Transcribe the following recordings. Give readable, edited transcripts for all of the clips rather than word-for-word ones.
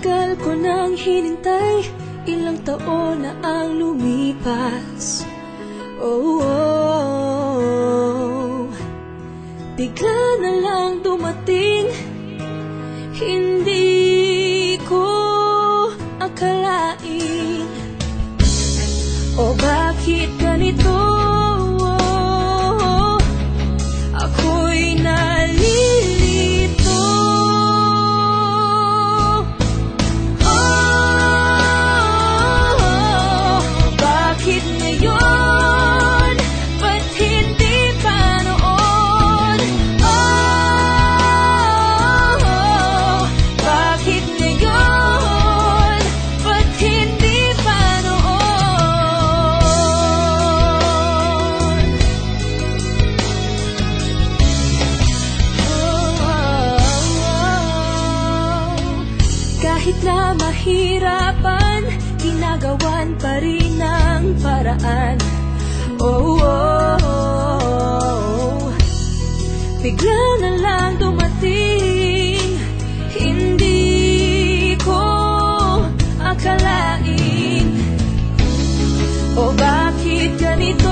tagal ko nang hinintay, ilang taon na ang lumipas. Oh, oh. Bigla na lang dumating, hindi ko akalain. O bakit ganito? Ako'y nalilito. Bakit ngayon? Ba't hindi pa noon? Bakit ngayon? Ba't hindi pa noon? Kahit na mahirapan, ginagawan pa rin ang paraan. Oh, oh, oh. Bigla na lang dumating, hindi ko akalain. O bakit ganito?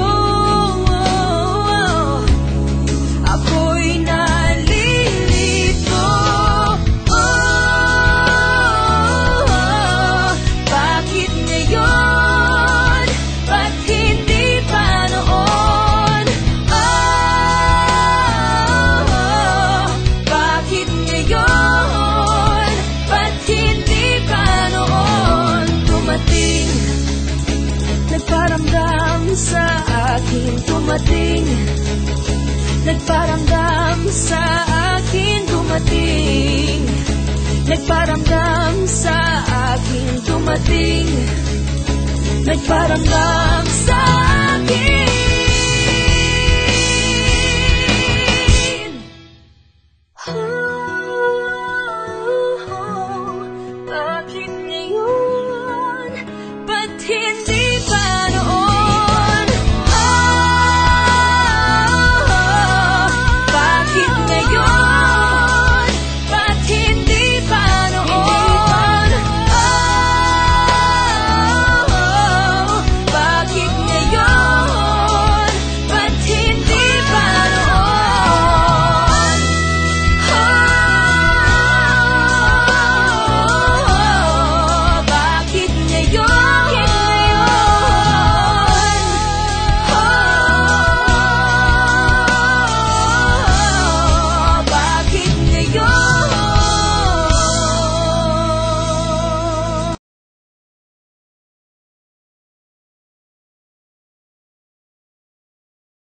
Ako'y nalilito. Bakit ngayon? Ba't hindi pa noon? Bakit ngayon? Ba't hindi pa noon? Dumating, nagparamdam sa akin. Dumating, nagparamdam sa akin. Dumating, nagparamdam sa akin. Dumating, nagparamdam sa akin.